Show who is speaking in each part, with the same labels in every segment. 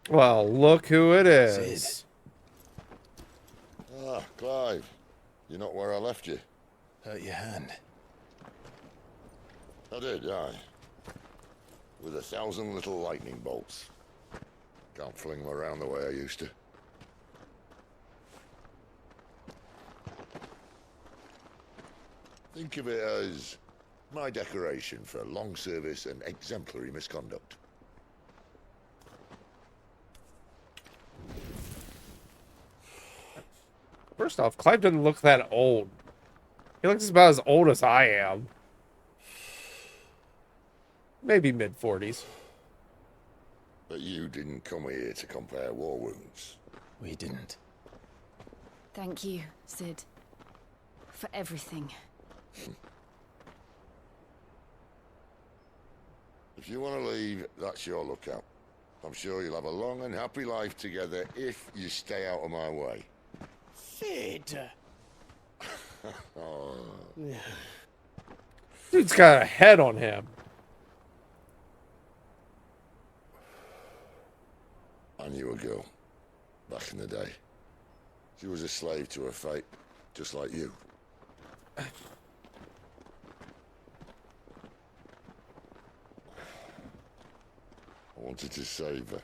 Speaker 1: Well, look who it
Speaker 2: Sid.
Speaker 1: is.
Speaker 3: Ah, Clive. You're not where I left you.
Speaker 2: Hurt your hand.
Speaker 3: I did, aye. With 1,000 little lightning bolts. Can't fling them around the way I used to. Think of it as my decoration for long service and exemplary misconduct.
Speaker 1: First off, Clive doesn't look that old. He looks about as old as I am. Maybe mid-40s.
Speaker 3: But you didn't come here to compare war wounds.
Speaker 2: We didn't.
Speaker 4: Thank you, Sid. For everything.
Speaker 3: If you want to leave, that's your lookout. I'm sure you'll have a long and happy life together if you stay out of my way.
Speaker 5: Sid!
Speaker 3: Oh.
Speaker 1: Dude's got a head on him.
Speaker 3: I knew a girl, back in the day. She was a slave to her fate, just like you. I wanted to save her.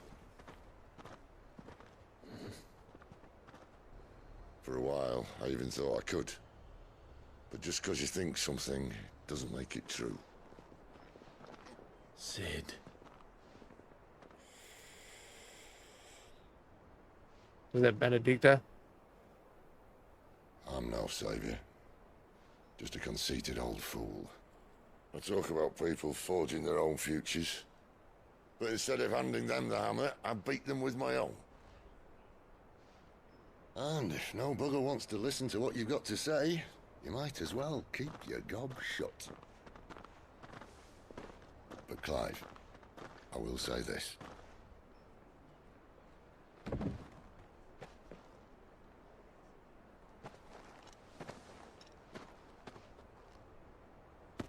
Speaker 3: For a while, I even thought I could. But just because you think something doesn't make it true.
Speaker 2: Sid.
Speaker 1: Was that Benedicta?
Speaker 3: I'm no savior. Just a conceited old fool. I talk about people forging their own futures. But instead of handing them the hammer, I beat them with my own. And if no bugger wants to listen to what you've got to say, you might as well keep your gob shut. But Clive, I will say this.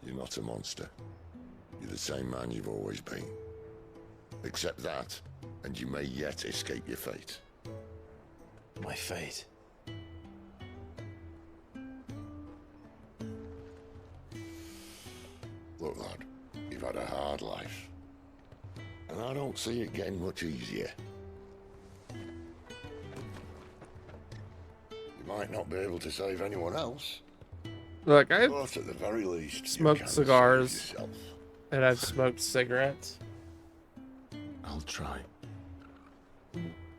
Speaker 3: You're not a monster. You're the same man you've always been. Accept that, and you may yet escape your fate.
Speaker 2: My fate.
Speaker 3: Look, lad, you've had a hard life. And I don't see it getting much easier. You might not be able to save anyone else,
Speaker 1: Look, I've
Speaker 3: but at the very least, you
Speaker 1: smoked
Speaker 3: can
Speaker 1: cigars.
Speaker 3: save yourself.
Speaker 1: and I've smoked cigarettes.
Speaker 3: I'll try.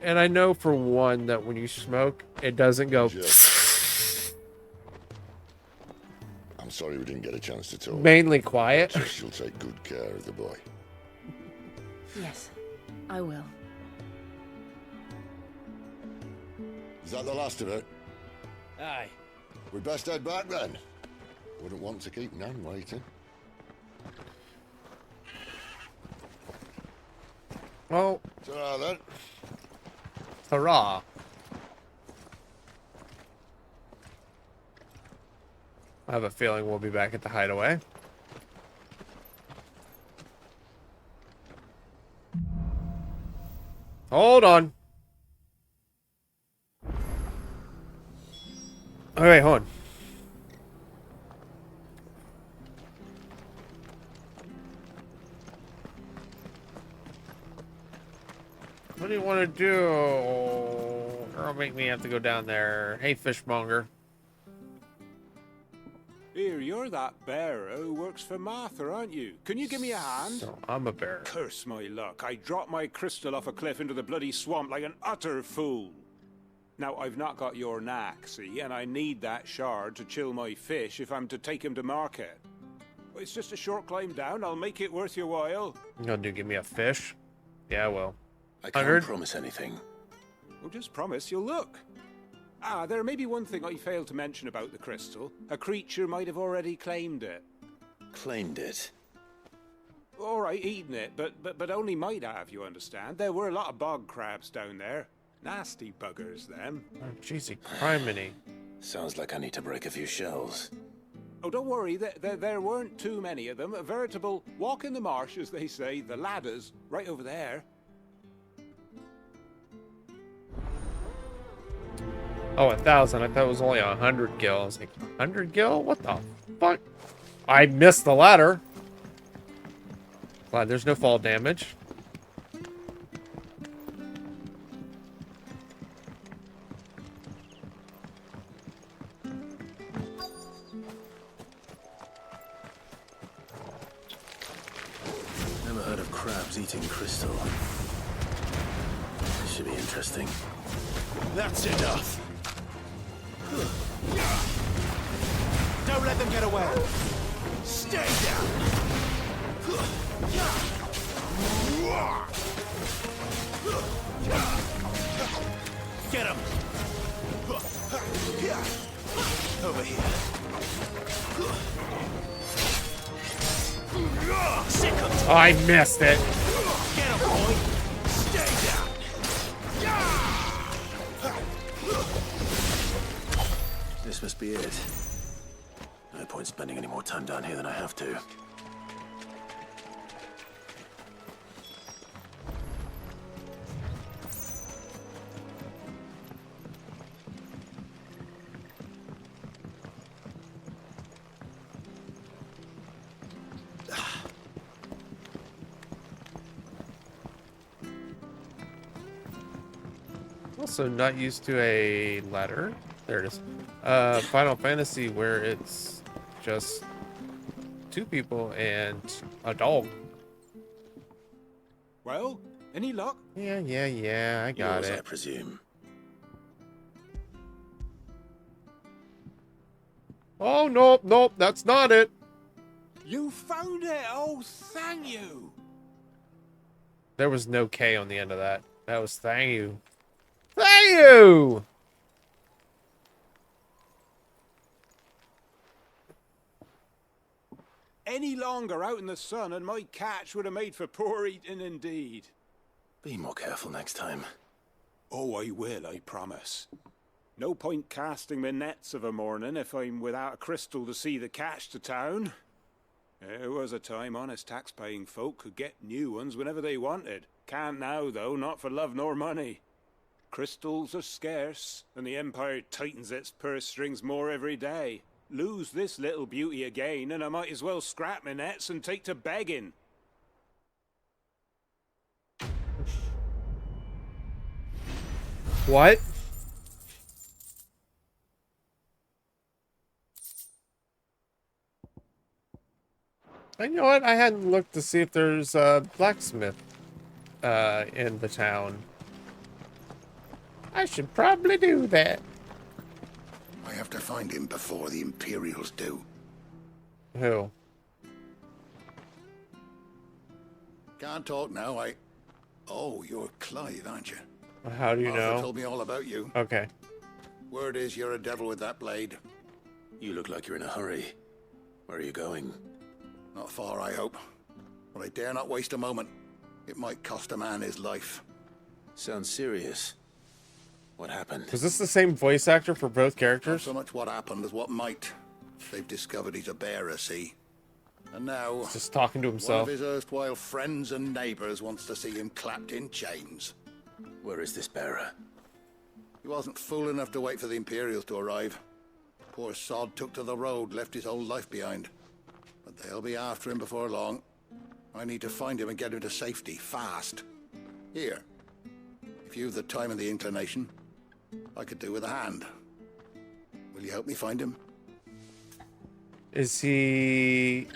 Speaker 1: And I know for one that when you smoke, it doesn't go
Speaker 3: I'm sorry we didn't get a chance to talk.
Speaker 1: mainly quiet.
Speaker 3: Trust you'll take good care of the boy.
Speaker 4: Yes, I will.
Speaker 3: Is that the last of it?
Speaker 5: Aye.
Speaker 3: We best head back then. Wouldn't want to keep Nan waiting.
Speaker 1: Well,
Speaker 3: Ta-ra then.
Speaker 1: hurrah. I have a feeling we'll be back at the hideaway. Hold on. Okay, hold on. What do you want to do? Girl, make me have to go down there. Hey, fishmonger.
Speaker 6: Here, you're that bearer who works for Martha, aren't you? Can you give me a hand?
Speaker 1: So, I'm a bear.
Speaker 6: Curse my luck. I dropped my crystal off a cliff into the bloody swamp like an utter fool. Now, I've not got your knack, see, and I need that shard to chill my fish if I'm to take him to market. It's just a short climb down. I'll make it worth your while.
Speaker 1: You gonna do give me a fish? Yeah, I will.
Speaker 2: I can't
Speaker 1: 100?
Speaker 2: promise anything.
Speaker 6: Well, just promise you'll look. Ah, there may be one thing I failed to mention about the crystal. A creature might have already claimed it.
Speaker 2: Claimed it.
Speaker 6: All right, eaten it, but only might have, you understand. There were a lot of bog crabs down there. Nasty buggers, them.
Speaker 1: Oh, jeez, criminy.
Speaker 2: Sounds like I need to break a few shells.
Speaker 6: Oh, don't worry, there weren't too many of them. A veritable walk in the marsh, as they say, the ladders, right over there.
Speaker 1: Oh, 1,000. I thought it was only 100 gil. I was like, 100 gil? What the fuck? I missed the ladder. Glad there's no fall damage.
Speaker 2: Never heard of crabs eating crystal. This should be interesting.
Speaker 7: That's enough. Don't let them get away. Stay down. Get him. Over here.
Speaker 1: Oh, I missed it.
Speaker 7: Get him, boy. Stay down.
Speaker 2: This must be it. No point spending any more time down here than I have to.
Speaker 1: Also not used to a ladder. There it is. Final Fantasy where it's just 2 people and a dog.
Speaker 6: Well, any luck?
Speaker 1: Yeah, I got
Speaker 2: Yours, I
Speaker 1: it.
Speaker 2: presume.
Speaker 1: Oh, nope, that's not it.
Speaker 6: You found it! Oh, thank you!
Speaker 1: There was no K on the end of that. That was thank you. Thank you!
Speaker 6: Any longer out in the sun and my catch would have made for poor eating indeed.
Speaker 2: Be more careful next time.
Speaker 6: Oh, I will, I promise. No point casting my nets of a morning if I'm without a crystal to see the catch to town. There was a time honest tax-paying folk could get new ones whenever they wanted. Can't now, though, not for love nor money. Crystals are scarce, and the Empire tightens its purse strings more every day. Lose this little beauty again, and I might as well scrap my nets and take to begging.
Speaker 1: What? And you know what? I hadn't looked to see if there's a blacksmith in the town. I should probably do that.
Speaker 3: I have to find him before the Imperials do.
Speaker 1: Who?
Speaker 3: Can't talk now, Oh, you're Clive, aren't you?
Speaker 1: How do you
Speaker 3: Arthur
Speaker 1: know?
Speaker 3: told me all about you.
Speaker 1: Okay.
Speaker 3: Word is you're a devil with that blade.
Speaker 2: You look like you're in a hurry. Where are you going?
Speaker 3: Not far, I hope. But I dare not waste a moment. It might cost a man his life.
Speaker 2: Sounds serious. What happened?
Speaker 1: Was this the same voice actor for both
Speaker 3: Not
Speaker 1: characters?
Speaker 3: so much what happened as what might. They've discovered he's a bearer, see? And now,
Speaker 1: Just talking to
Speaker 3: one of
Speaker 1: himself.
Speaker 3: his erstwhile friends and neighbors wants to see him clapped in chains.
Speaker 2: Where is this bearer?
Speaker 3: He wasn't fool enough to wait for the Imperials to arrive. Poor sod took to the road, left his whole life behind. But they'll be after him before long. I need to find him and get him to safety, fast. Here, if you've the time and the inclination, I could do with a hand. Will you help me find him?
Speaker 1: Is he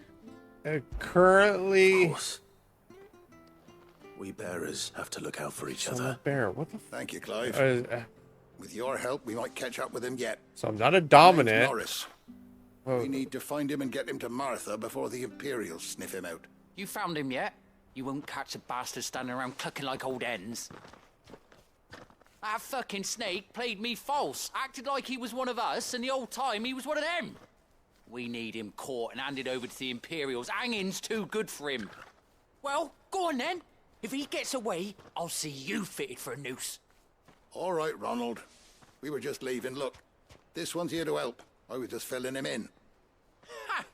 Speaker 2: Of
Speaker 1: currently
Speaker 2: course. We bearers have to look out for each
Speaker 1: Son of
Speaker 2: other.
Speaker 1: a bear? What the?
Speaker 3: Thank you, Clive.
Speaker 1: F
Speaker 3: With your help, we might catch up with him yet.
Speaker 1: so I'm not a
Speaker 3: Name's
Speaker 1: dominant.
Speaker 3: Norris.
Speaker 1: Oh,
Speaker 3: We need to find him and get him to Martha before the Imperials sniff him out.
Speaker 8: You found him yet? You won't catch a bastard standing around clucking like old hens. That fucking snake played me false, acted like he was one of us, and the whole time he was one of them. We need him caught and handed over to the Imperials. Hanging's too good for him. Well, go on then. If he gets away, I'll see you fitted for a noose.
Speaker 3: All right, Ronald. We were just leaving. Look, this one's here to help. I was just filling him in.
Speaker 8: Ha!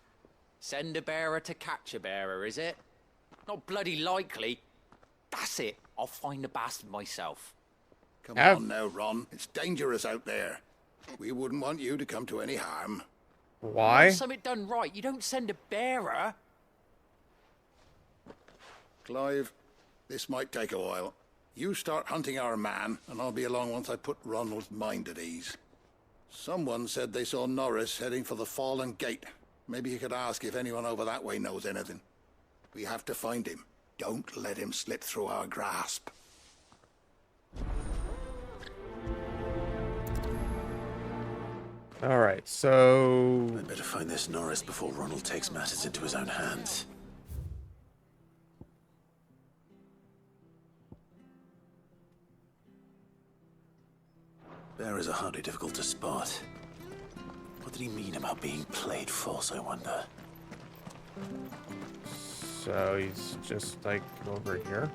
Speaker 8: Send a bearer to catch a bearer, is it? Not bloody likely. That's it. I'll find the bastard myself.
Speaker 3: Come
Speaker 1: Have-
Speaker 3: on now, Ron. It's dangerous out there. We wouldn't want you to come to any harm.
Speaker 1: Why?
Speaker 8: Something done right. You don't send a bearer.
Speaker 3: Clive, this might take a while. You start hunting our man, and I'll be along once I put Ronald's mind at ease. Someone said they saw Norris heading for the Fallen Gate. Maybe you could ask if anyone over that way knows anything. We have to find him. Don't let him slip through our grasp.
Speaker 1: All right, so
Speaker 2: I'd better find this Norris before Ronald takes matters into his own hands. Bearers are hardly difficult to spot. What did he mean about being played false, I wonder?
Speaker 1: so he's just like over here.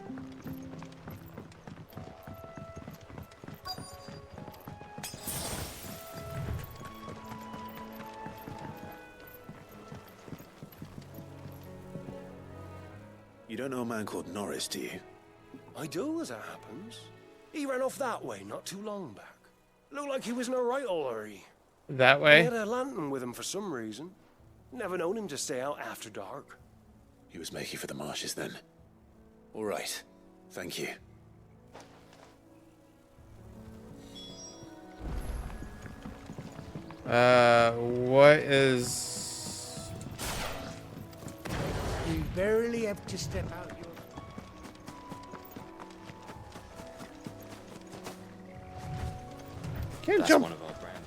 Speaker 2: You don't know a man called Norris, do you?
Speaker 7: I do, as it happens. He ran off that way not too long back. Looked like he was in a right old hurry.
Speaker 1: That
Speaker 7: He
Speaker 1: way?
Speaker 7: had a lantern with him for some reason. Never known him to stay out after dark.
Speaker 2: He was making for the marshes then. All right. Thank you.
Speaker 1: What is...
Speaker 5: You barely have to step out your...
Speaker 1: Can't jump.
Speaker 8: One of our brand.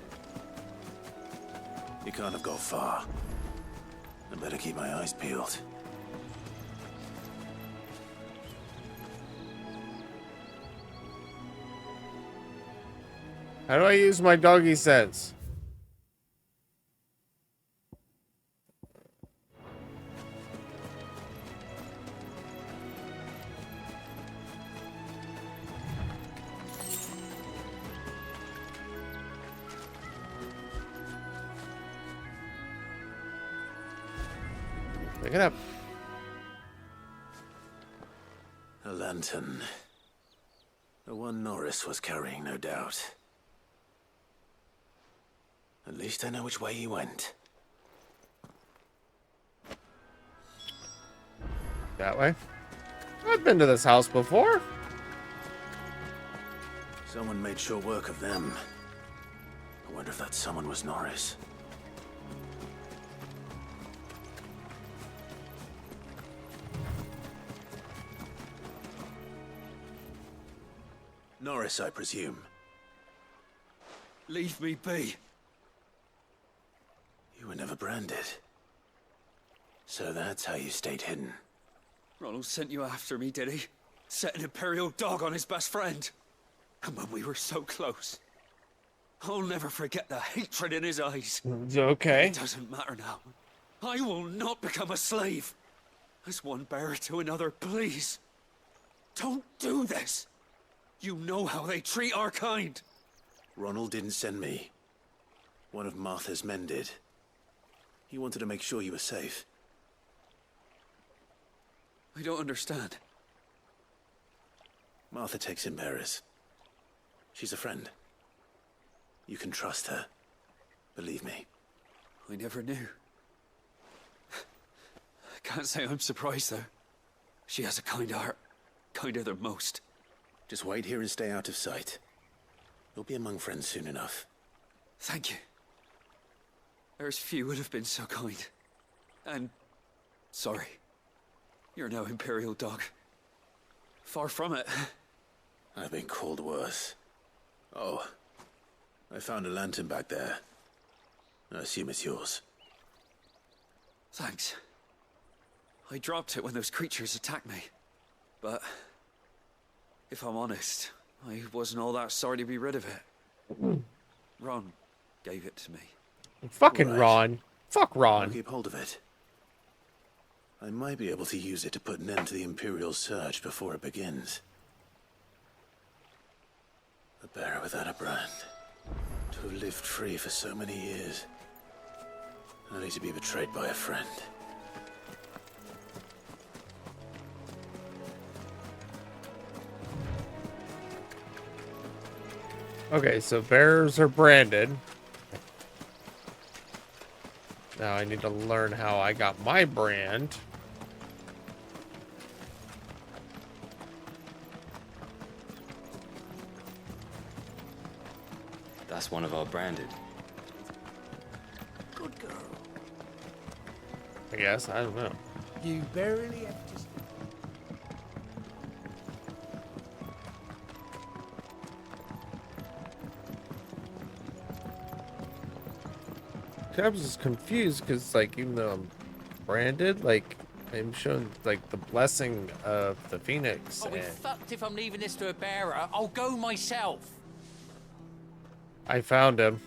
Speaker 2: You can't have got far. I better keep my eyes peeled.
Speaker 1: How do I use my doggy sense? Pick it up.
Speaker 2: A lantern. The one Norris was carrying, no doubt. At least I know which way he went.
Speaker 1: That way? I've been to this house before.
Speaker 2: Someone made short work of them. I wonder if that someone was Norris. Norris, I presume.
Speaker 7: Leave me be.
Speaker 2: You were never branded. So that's how you stayed hidden.
Speaker 9: Ronald sent you after me, did he? Set an Imperial dog on his best friend. And when we were so close. I'll never forget the hatred in his eyes.
Speaker 1: Okay.
Speaker 9: It doesn't matter now. I will not become a slave. As one bearer to another, please. Don't do this. You know how they treat our kind.
Speaker 2: Ronald didn't send me. One of Martha's men did. He wanted to make sure you were safe.
Speaker 9: I don't understand.
Speaker 2: Martha takes in bearers. She's a friend. You can trust her. Believe me.
Speaker 9: I never knew. I can't say I'm surprised, though. She has a kind heart. Kinder than most.
Speaker 2: Just wait here and stay out of sight. You'll be among friends soon enough.
Speaker 9: Thank you. There's few would have been so kind. And... sorry. You're no Imperial dog. Far from it.
Speaker 2: I've been called worse. Oh. I found a lantern back there. I assume it's yours.
Speaker 9: Thanks. I dropped it when those creatures attacked me. But... if I'm honest, I wasn't all that sorry to be rid of it. Ron gave it to me.
Speaker 1: Fucking
Speaker 2: Right.
Speaker 1: Ron. Fuck
Speaker 2: I'll
Speaker 1: Ron.
Speaker 2: keep hold of it. I might be able to use it to put an end to the Imperial surge before it begins. A bearer without a brand. To have lived free for so many years. Only to be betrayed by a friend.
Speaker 1: Okay, so bears are branded. Now I need to learn how I got my brand.
Speaker 10: That's one of our branded.
Speaker 5: Good girl.
Speaker 1: I guess. I don't know.
Speaker 5: You barely have to...
Speaker 1: I was just confused because, like, even though I'm branded, like, I'm showing, like, the blessing of the Phoenix.
Speaker 8: I'll be fucked if I'm leaving this to a bearer. I'll go myself.
Speaker 1: I found him.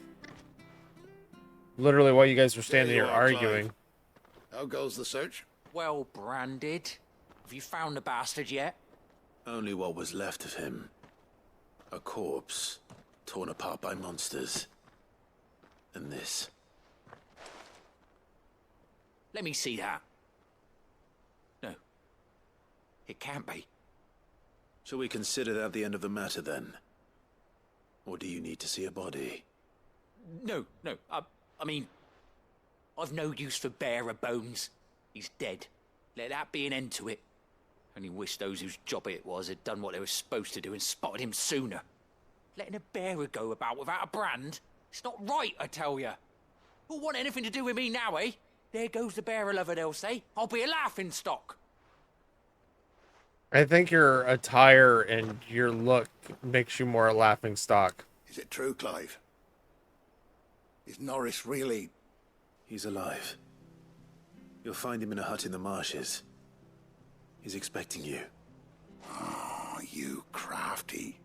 Speaker 1: Literally while you guys were standing
Speaker 3: There
Speaker 1: here
Speaker 3: you are,
Speaker 1: arguing.
Speaker 3: Clive. How goes the search?
Speaker 8: Well branded. Have you found the bastard yet?
Speaker 2: Only what was left of him. A corpse, torn apart by monsters. And this.
Speaker 8: Let me see that. No. It can't be.
Speaker 2: Shall we consider that the end of the matter then? Or do you need to see a body?
Speaker 8: No. I mean, I've no use for bearer bones. He's dead. Let that be an end to it. Only wish those whose job it was had done what they were supposed to do and spotted him sooner. Letting a bearer go about without a brand? It's not right, I tell you. Who'll want anything to do with me now, eh? There goes the bearer lover, they'll say. I'll be a laughing stock.
Speaker 1: I think your attire and your look makes you more a laughing stock.
Speaker 3: Is it true, Clive? Is Norris really...
Speaker 2: He's alive. You'll find him in a hut in the marshes. He's expecting you.
Speaker 3: Oh, you crafty.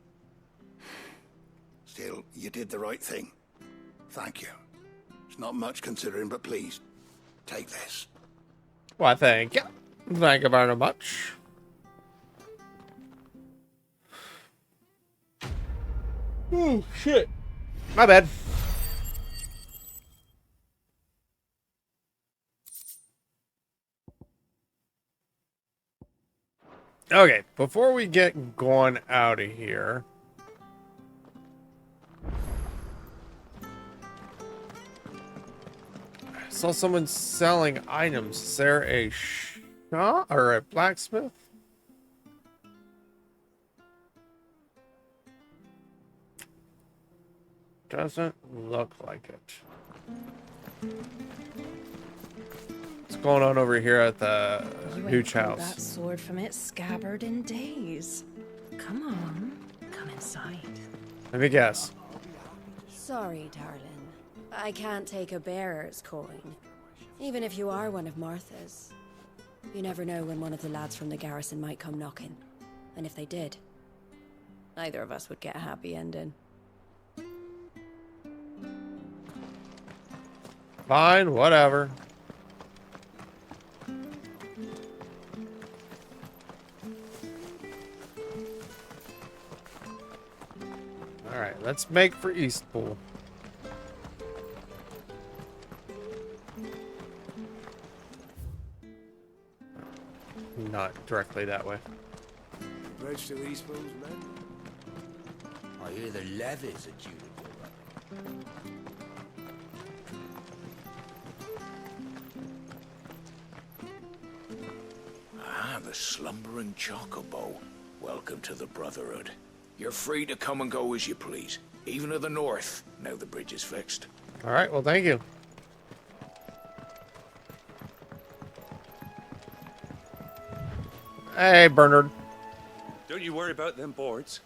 Speaker 3: Still, you did the right thing. Thank you. It's not much considering, but please, take this.
Speaker 1: Well, thank you. Thank you very much. Oh, shit. My bad. Okay, before we get going out of here, I saw someone selling items. Is there a shop or a blacksmith? Doesn't look like it. What's going on over here at the Hooch
Speaker 4: pulled
Speaker 1: house?
Speaker 4: that sword from its scabbard in days. Come on, come inside.
Speaker 1: Let me guess.
Speaker 4: Sorry, darling. I can't take a bearer's coin. Even if you are one of Martha's. You never know when one of the lads from the garrison might come knocking. And if they did, neither of us would get a happy ending.
Speaker 1: Fine, whatever. Alright, let's make for Eastpool. Not directly that way.
Speaker 7: Bridge to Eastpool's men.
Speaker 5: I hear the levies are due to go up.
Speaker 11: Ah, the slumbering chocobo. Welcome to the Brotherhood. You're free to come and go as you please, even to the north, now the bridge is fixed.
Speaker 1: Alright, well, thank you. Hey, Bernard.
Speaker 12: Don't you worry about them boards.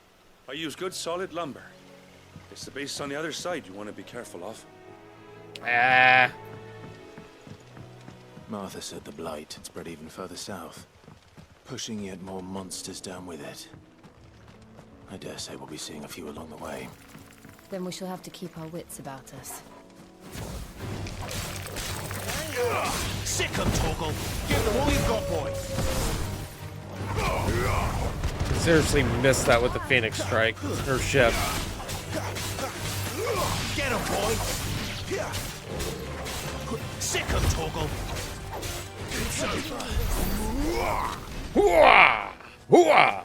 Speaker 12: I use good solid lumber. It's the base on the other side you want to be careful of.
Speaker 1: Ah.
Speaker 2: Martha said the blight had spread even further south, pushing yet more monsters down with it. I dare say we'll be seeing a few along the way.
Speaker 4: Then we shall have to keep our wits about us.
Speaker 5: Sick 'em, Toggle! Give them all you've got, boy!
Speaker 1: Seriously missed that with the Phoenix Strike. Or ship.
Speaker 5: Get 'em, boy! Sick 'em, Toggle! It's over!
Speaker 1: Hooah! Hooah!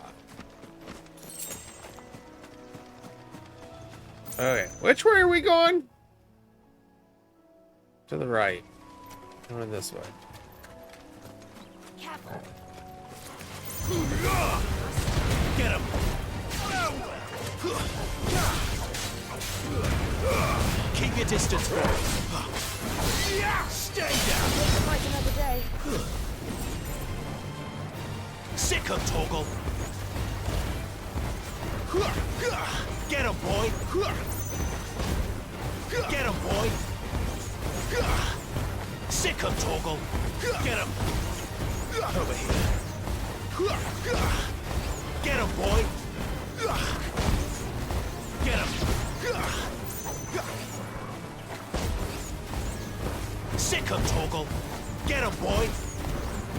Speaker 1: Okay, which way are we going? To the right. Going this way.
Speaker 4: Careful.
Speaker 11: Get him! Keep your distance, boy. Stay down!
Speaker 4: Fight another day.
Speaker 11: Sick him, Torgal! Get him, boy! Get him, boy! Sick him, Torgal! Get him! Over here. Get him, boy! Get him! Sick him, Torgal! Get him, boy!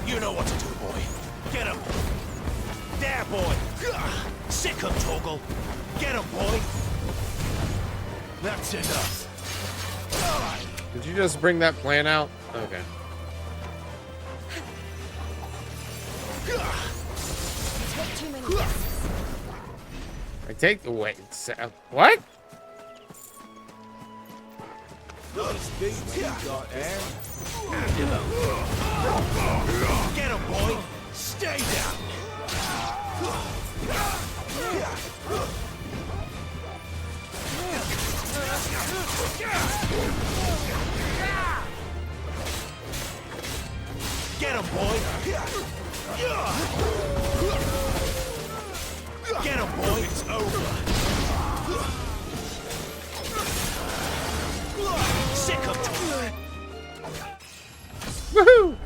Speaker 11: You know what to do, boy. Get him! There, boy! Sick him, Torgal! Get him, boy! That's enough.
Speaker 1: Did you just bring that plan out? Okay.
Speaker 4: Take too many risks.
Speaker 1: I take the weight. What?
Speaker 11: Get him, boy! Stay down! Get him, boy! Get him, boy! It's over! Sick of it!
Speaker 1: Woohoo!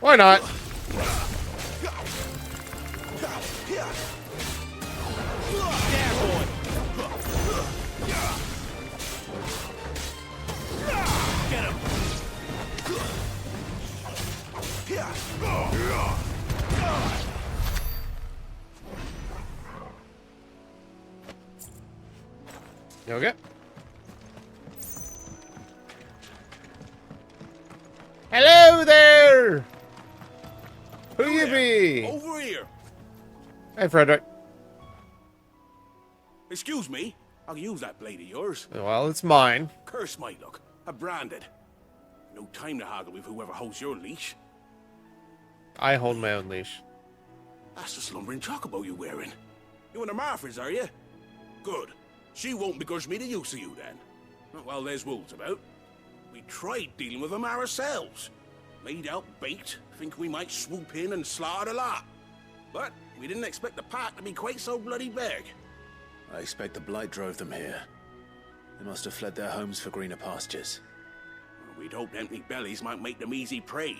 Speaker 1: Why not? Okay. Hello there! Who you be?
Speaker 11: Over here!
Speaker 1: Hey, Frederick.
Speaker 11: Excuse me, I can use that blade of yours.
Speaker 1: Well, it's mine.
Speaker 11: Curse my luck. I'm branded. No time to haggle with whoever holds your leash.
Speaker 1: I hold my own leash.
Speaker 11: That's the slumbering chocobo you're wearing. You and the Marthas, are you? Good. She won't begrudge me the use of you, then. Not while there's wolves about. We tried dealing with them ourselves. Made out bait, think we might swoop in and slaughter the lot. But we didn't expect the pack to be quite so bloody big.
Speaker 2: I expect the blight drove them here. They must have fled their homes for greener pastures.
Speaker 11: We'd hoped empty bellies might make them easy prey.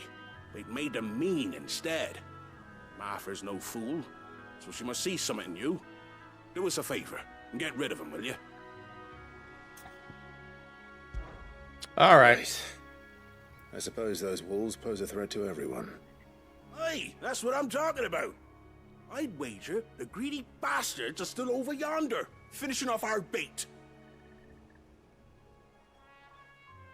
Speaker 11: They'd made them mean instead. Martha's no fool, so she must see something in you. Do us a favor and get rid of them, will you?
Speaker 1: All right.
Speaker 2: I suppose those wolves pose a threat to everyone.
Speaker 11: Hey, that's what I'm talking about. I'd wager the greedy bastards are still over yonder, finishing off our bait.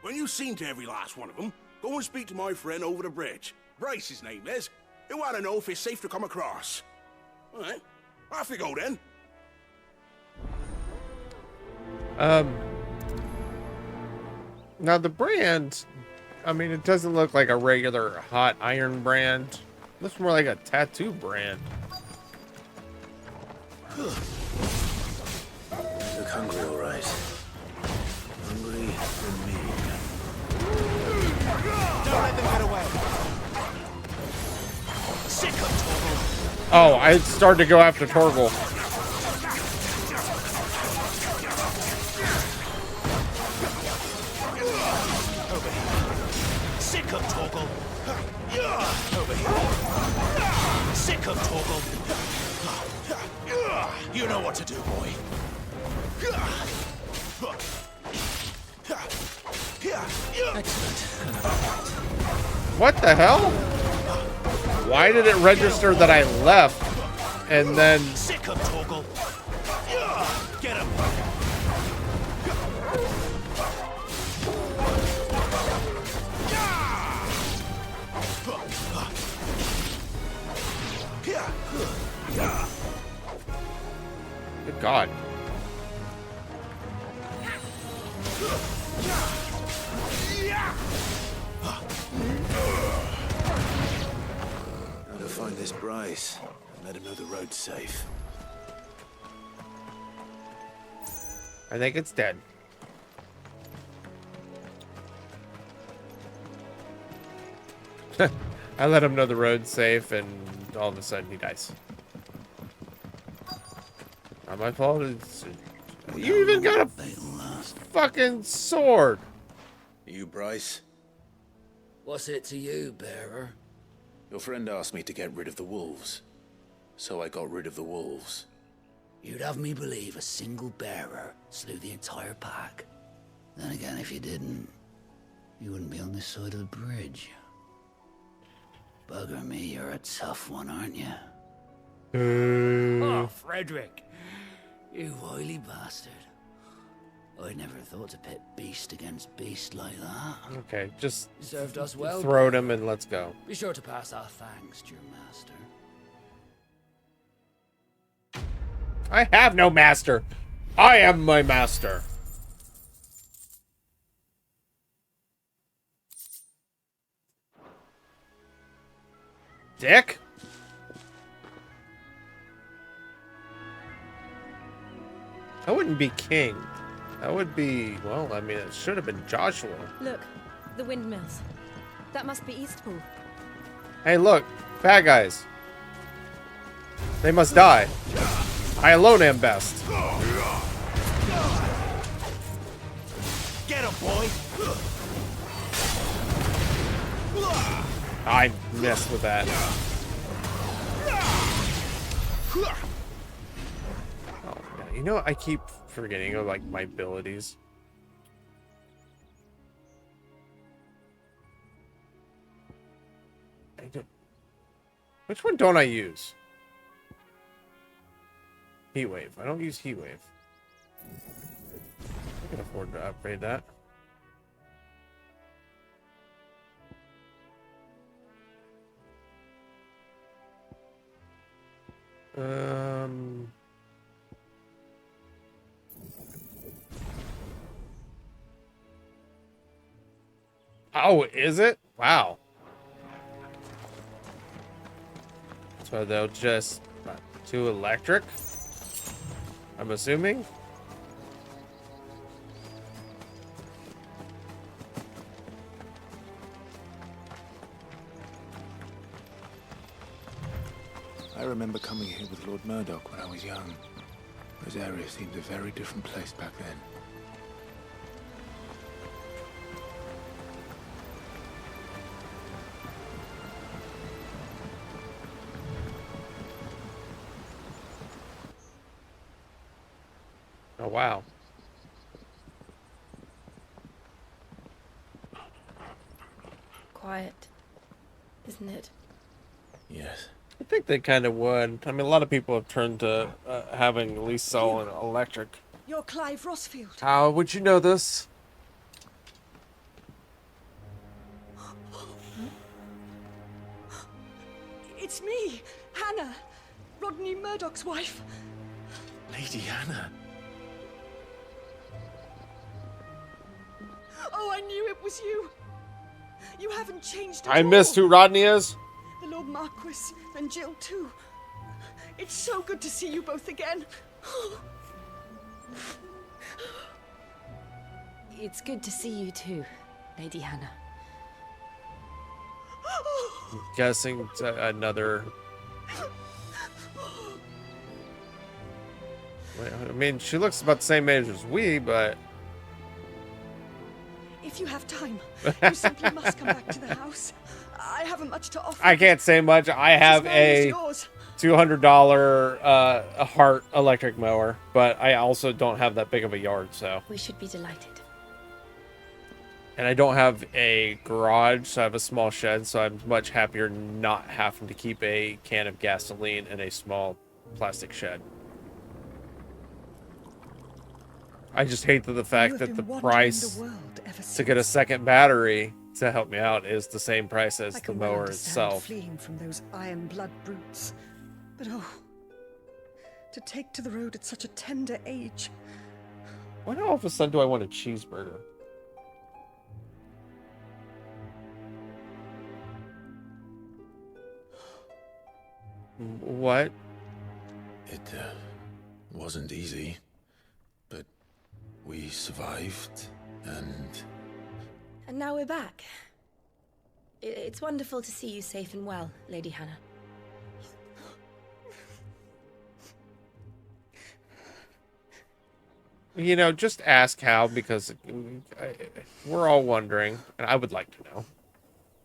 Speaker 11: When you've seen to every last one of them, go and speak to my friend over the bridge. Bryce, his name is. He'll want to know if it's safe to come across. All right, off you go then.
Speaker 1: Now the brand, I mean, it doesn't look like a regular hot iron brand. It looks more like a tattoo brand.
Speaker 2: Look hungry, all right. Hungry and mean.
Speaker 11: Don't let them get away. Sick of Torgal.
Speaker 1: Oh, I started to go after Torgal.
Speaker 11: Sick of Torgal. Over here. Sick of Torgal. You know what to do, boy.
Speaker 1: What the hell? Why did it register that I left and then...
Speaker 7: Sick him, Torgal. Get him.
Speaker 1: Good God.
Speaker 2: Gotta find this Bryce and let him know the road's safe.
Speaker 1: I think it's dead. I let him know the road's safe, and all of a sudden he dies. Not my fault. You even got a fucking sword.
Speaker 2: You, Bryce?
Speaker 5: What's it to you, bearer?
Speaker 2: Your friend asked me to get rid of the wolves, so I got rid of the wolves.
Speaker 5: You'd have me believe a single bearer slew the entire pack. Then again, if you didn't, you wouldn't be on this side of the bridge. Bugger me, you're a tough one, aren't you?
Speaker 8: Oh, Frederick.
Speaker 5: You wily bastard. I'd never thought to pit beast against beast like that.
Speaker 1: Okay, just
Speaker 5: You served us well.
Speaker 1: throw him and let's go.
Speaker 5: Be sure to pass our thanks to your master.
Speaker 1: I have no master. I am my master. Dick? I wouldn't be king. That would be, well, I mean, it should have been Joshua.
Speaker 13: Look, the windmills. That must be Eastpool.
Speaker 1: Hey, look, bad guys. They must die. I alone am best.
Speaker 7: Get him, boy.
Speaker 1: I messed with that. Oh, yeah. You know, I keep forgetting of, like, my abilities. Which one don't I use? Heat wave. I don't use heat wave. I can afford to upgrade that. Oh, is it? Wow. So they'll just do electric, I'm assuming.
Speaker 2: I remember coming here with Lord Murdoch when I was young. Those areas seemed a very different place back then.
Speaker 1: Oh, wow.
Speaker 13: Quiet, isn't it?
Speaker 2: Yes.
Speaker 1: I think they kind of would. I mean, a lot of people have turned to having at least solid electric.
Speaker 14: You're Clive Rossfield.
Speaker 1: How would you know this?
Speaker 14: It's me, Hannah, Rodney Murdoch's wife.
Speaker 2: Lady Hannah.
Speaker 14: Oh, I knew it was you. You haven't changed at
Speaker 1: I
Speaker 14: all.
Speaker 1: missed who Rodney is.
Speaker 14: The Lord Marquis and Jill too. It's so good to see you both again.
Speaker 13: It's good to see you too, Lady Hannah.
Speaker 1: I'm guessing another. I mean, she looks about the same age as we, but.
Speaker 14: If you have time, you simply must come back to the house. I haven't much to offer.
Speaker 1: I can't say much. I have a $200 a Hart electric mower, but I also don't have that big of a yard, so.
Speaker 13: We should be delighted.
Speaker 1: And I don't have a garage, so I have a small shed, so I'm much happier not having to keep a can of gasoline in a small plastic shed. I just hate the fact that the price to get a second battery to help me out is the same price as the mower itself.
Speaker 14: Fleeing from those iron blood brutes, but oh, to take to the road at such a tender age.
Speaker 1: Why all of a sudden do I want a cheeseburger? What?
Speaker 2: It wasn't easy, but we survived, and
Speaker 4: now we're back. It's wonderful to see you safe and well, Lady Hannah.
Speaker 1: You know, just ask how, because we're all wondering, and I would like to know.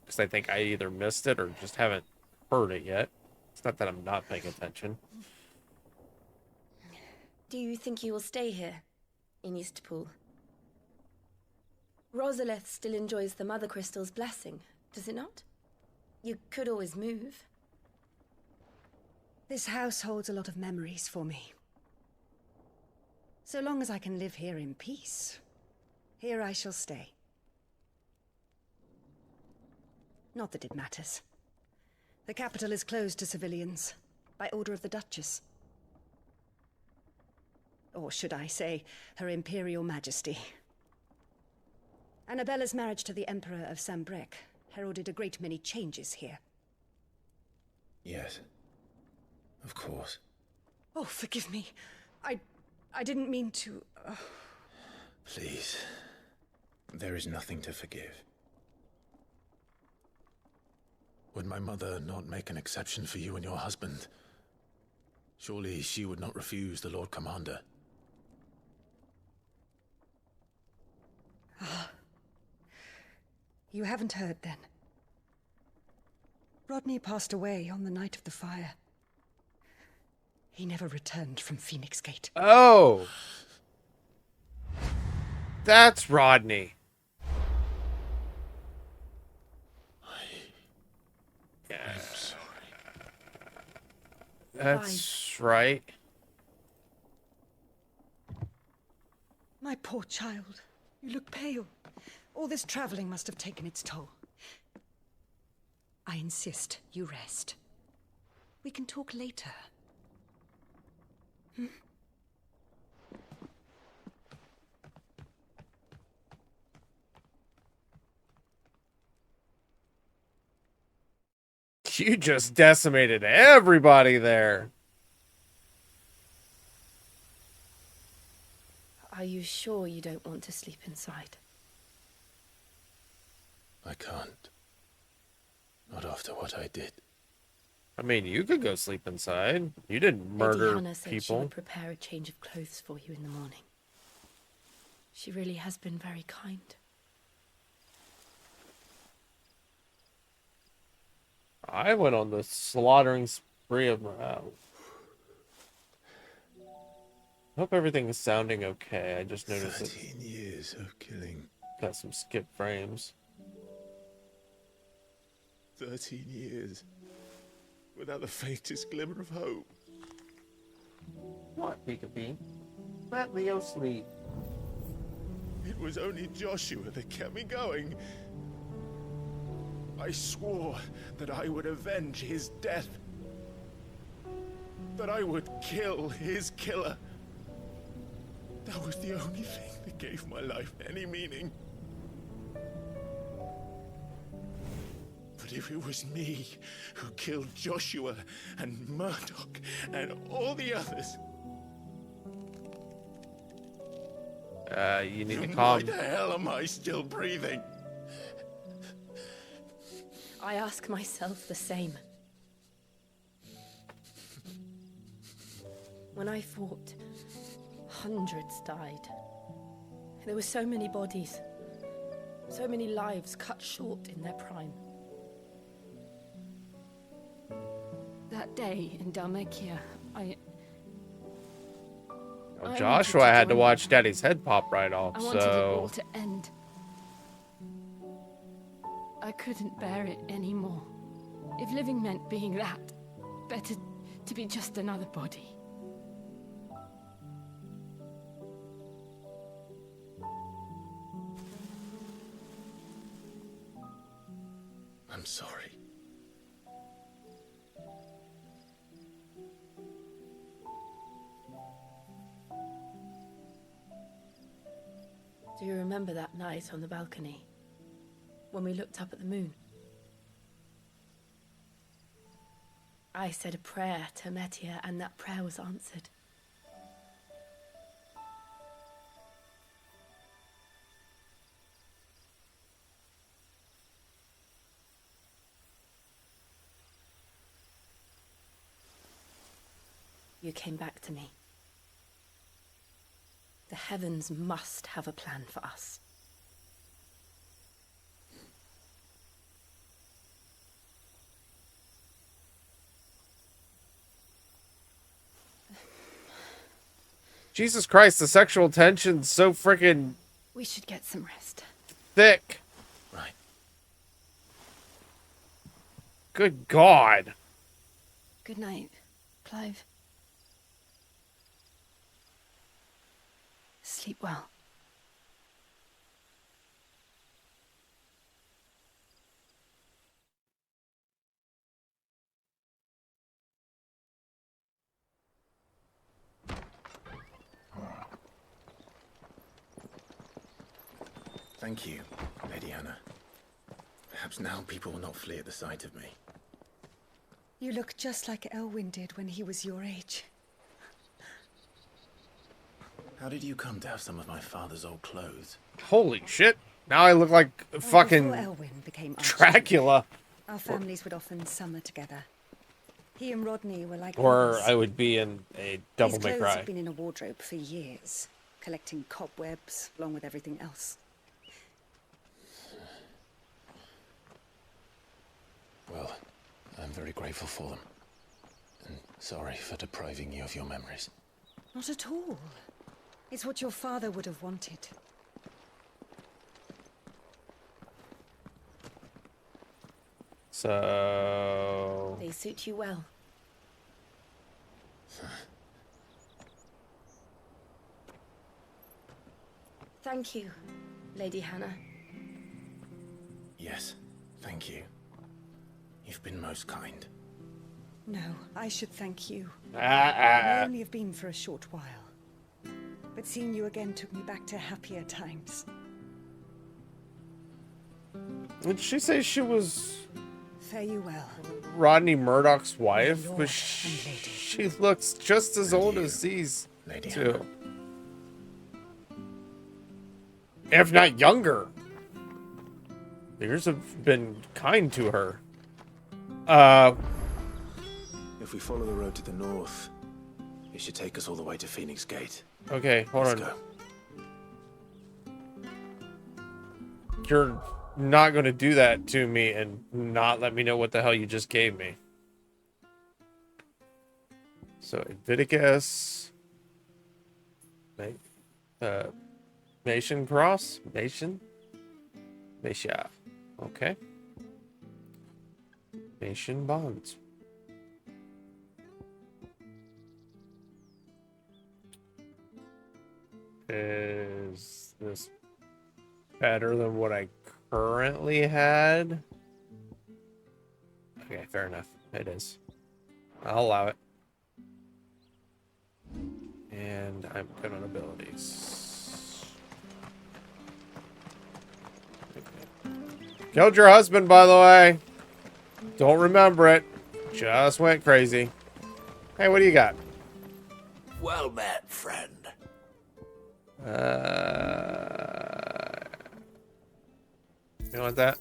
Speaker 1: Because I think I either missed it or just haven't heard it yet. It's not that I'm not paying attention.
Speaker 4: Do you think you will stay here, in Eastpool? Rosalith still enjoys the Mother Crystal's blessing, does it not? You could always move.
Speaker 14: This house holds a lot of memories for me. So long as I can live here in peace, here I shall stay. Not that it matters. The capital is closed to civilians, by order of the Duchess. Or should I say, Her Imperial Majesty. Annabella's marriage to the Emperor of Sambrec heralded a great many changes here.
Speaker 2: yes, of course.
Speaker 14: Oh, forgive me. I didn't mean to...
Speaker 2: Please, there is nothing to forgive. Would my mother not make an exception for you and your husband? Surely she would not refuse the Lord Commander.
Speaker 14: You haven't heard, then. Rodney passed away on the night of the fire. He never returned from Phoenix Gate.
Speaker 1: Oh! That's Rodney.
Speaker 2: I'm sorry.
Speaker 1: That's right.
Speaker 14: My poor child. You look pale. All this traveling must have taken its toll. I insist you rest. We can talk later.
Speaker 1: You just decimated everybody there.
Speaker 4: Are you sure you don't want to sleep inside?
Speaker 2: I can't. Not after what I did.
Speaker 1: I mean, you could go sleep inside. You didn't murder
Speaker 4: Lady Hannah said she
Speaker 1: people.
Speaker 4: would prepare a change of clothes for you in the morning. She really has been very kind.
Speaker 1: I went on the slaughtering spree of morale. Hope everything is sounding okay. I just noticed
Speaker 2: 13 years of killing.
Speaker 1: Got some skip frames.
Speaker 2: 13 years. Without the faintest glimmer of hope.
Speaker 1: What, Peekabee? Let Leo sleep.
Speaker 2: It was only Joshua that kept me going. I swore that I would avenge his death. That I would kill his killer. That was the only thing that gave my life any meaning. But if it was me who killed Joshua and Murdoch and all the others...
Speaker 1: You need to
Speaker 2: then
Speaker 1: calm.
Speaker 2: why the hell am I still breathing?
Speaker 4: I ask myself the same. When I fought, hundreds died. There were so many bodies, so many lives cut short in their prime. That day in Dalmekia,
Speaker 1: Well, Joshua had to watch Daddy's head pop right off,
Speaker 4: I wanted it all
Speaker 1: so...
Speaker 4: to end.
Speaker 15: I couldn't bear it anymore. If living meant being that, better to be just another body.
Speaker 2: I'm sorry.
Speaker 4: Do you remember that night on the balcony? When we looked up at the moon? I said a prayer to Metia, and that prayer was answered. You came back to me. The heavens must have a plan for us.
Speaker 1: Jesus Christ, the sexual tension's so freaking
Speaker 15: We should get some rest.
Speaker 1: thick.
Speaker 2: Right.
Speaker 1: Good God.
Speaker 15: Good night, Clive. Sleep well.
Speaker 2: Thank you, Lady Hannah. Perhaps now people will not flee at the sight of me.
Speaker 14: You look just like Elwyn did when he was your age.
Speaker 2: How did you come to have some of my father's old clothes?
Speaker 1: Holy shit. Now I look like fucking
Speaker 14: Before Elwyn became
Speaker 1: Dracula.
Speaker 14: our families would often summer together. He and Rodney were like
Speaker 1: Or
Speaker 14: brothers.
Speaker 1: I would be in a Devil
Speaker 14: His
Speaker 1: May
Speaker 14: clothes
Speaker 1: Cry.
Speaker 14: have been in a wardrobe for years, collecting cobwebs along with everything else.
Speaker 2: Well, I'm very grateful for them. And sorry for depriving you of your memories.
Speaker 14: Not at all. It's what your father would have wanted.
Speaker 1: So...
Speaker 4: They suit you well. Thank you, Lady Hannah.
Speaker 2: Yes, thank you. You've been most kind.
Speaker 14: No, I should thank you.
Speaker 1: Ah.
Speaker 14: I only have been for a short while. But seeing you again took me back to happier times.
Speaker 1: Did she say she was
Speaker 14: Fare you well.
Speaker 1: Rodney Murdoch's wife?
Speaker 14: Lord
Speaker 1: But
Speaker 14: and
Speaker 1: she looks just as old as these
Speaker 2: Lady
Speaker 1: two.
Speaker 2: Hannah.
Speaker 1: If not younger. The years have been kind to her.
Speaker 2: If we follow the road to the north, it should take us all the way to Phoenix Gate.
Speaker 1: Okay, hold
Speaker 2: Let's
Speaker 1: on.
Speaker 2: go.
Speaker 1: You're not going to do that to me and not let me know what the hell you just gave me. So, Leviticus. Nation Cross? Nation? Mesha. Okay. Nation Bonds. Is this better than what I currently had? Okay, fair enough. It is. I'll allow it. And I'm good on abilities. Killed your husband, by the way. Don't remember it. Just went crazy. Hey, what do you got?
Speaker 11: Well met, friend.
Speaker 1: You want that?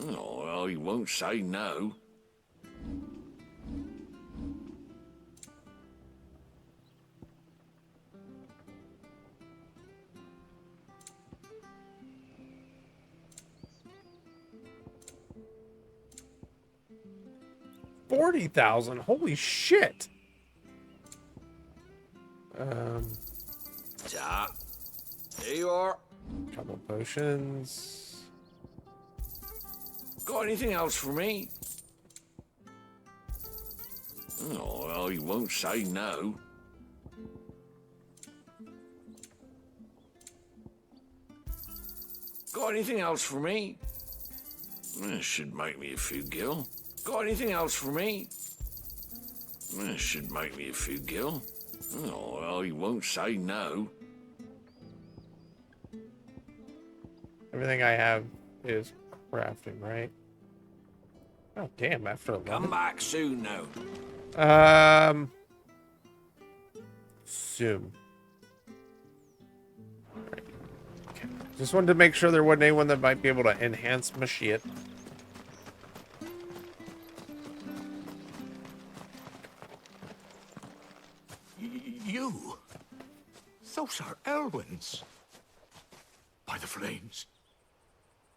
Speaker 11: Oh, well, he won't say no.
Speaker 1: $40,000. Holy shit.
Speaker 11: Ta. Here you are.
Speaker 1: Couple potions.
Speaker 11: Got anything else for me? Oh, well, he won't say no. Got anything else for me? Should make me a few gil. Got anything else for me? Should make me a few gil. Oh, well, he won't say no.
Speaker 1: Everything I have is crafting, right? Oh, damn, after 11.
Speaker 11: Come back soon, now.
Speaker 1: Soon. Right. Okay. Just wanted to make sure there wasn't anyone that might be able to enhance my shit.
Speaker 16: You? Those are Elwyn's. By the flames.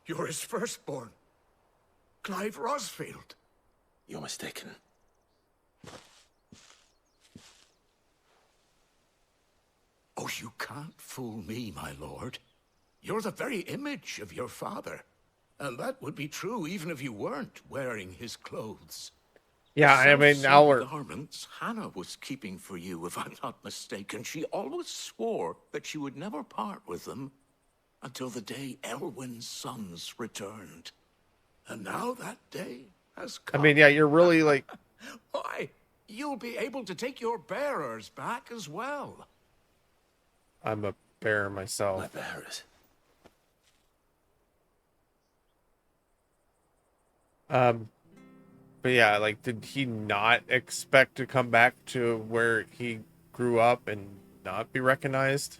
Speaker 16: You're his firstborn. Clive Rosfield.
Speaker 2: You're mistaken.
Speaker 16: Oh, you can't fool me, my lord. You're the very image of your father. And that would be true even if you weren't wearing his clothes.
Speaker 1: Yeah, I mean,
Speaker 16: The garments Hannah was keeping for you, if I'm not mistaken. She always swore that she would never part with them until the day Elwyn's sons returned. And now that day has come.
Speaker 1: I mean, yeah, you're really like...
Speaker 16: Why, you'll be able to take your bearers back as well.
Speaker 1: I'm a bearer myself.
Speaker 2: My bearers.
Speaker 1: But yeah, like, did he not expect to come back to where he grew up and not be recognized?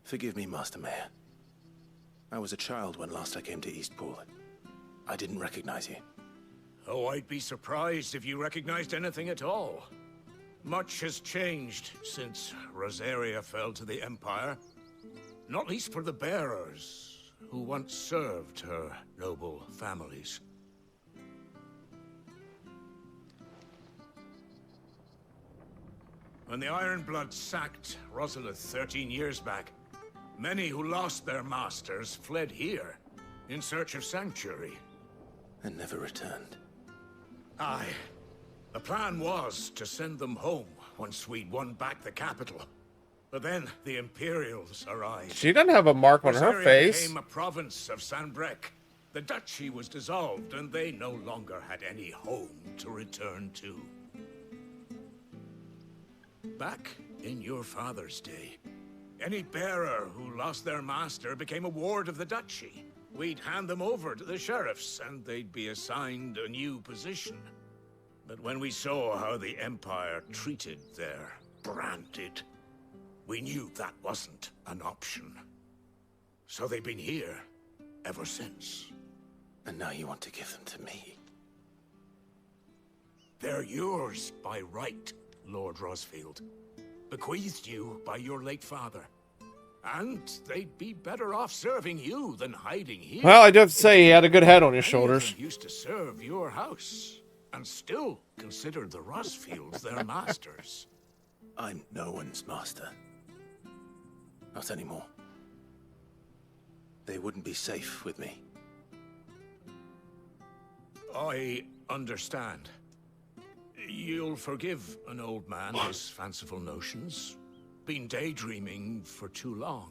Speaker 2: Forgive me, Master Mayor. I was a child when last I came to Eastpool. I didn't recognize you.
Speaker 16: Oh, I'd be surprised if you recognized anything at all. Much has changed since Rosaria fell to the Empire. Not least for the bearers, who once served her noble families. When the Ironbloods sacked Rosalith 13 years back, many who lost their masters fled here in search of sanctuary.
Speaker 2: And never returned.
Speaker 16: Aye. The plan was to send them home once we'd won back the capital. But then the Imperials arrived.
Speaker 1: She doesn't have a mark on her
Speaker 16: Rosaria
Speaker 1: face.
Speaker 16: became a province of Sanbreque. The duchy was dissolved, and they no longer had any home to return to. Back in your father's day, any bearer who lost their master became a ward of the duchy. We'd hand them over to the sheriffs, and they'd be assigned a new position. But when we saw how the Empire treated their branded, we knew that wasn't an option. So they've been here ever since.
Speaker 2: And now you want to give them to me?
Speaker 16: They're yours by right, Lord Rosfield. Bequeathed you by your late father. And they'd be better off serving you than hiding here.
Speaker 1: Well, I do have to say, he had a good head on his shoulders.
Speaker 16: They used to serve your house, and still considered the Rosfields their masters.
Speaker 2: I'm no one's master. Not anymore. They wouldn't be safe with me.
Speaker 16: I understand. You'll forgive an old man his fanciful notions. Been daydreaming for too long.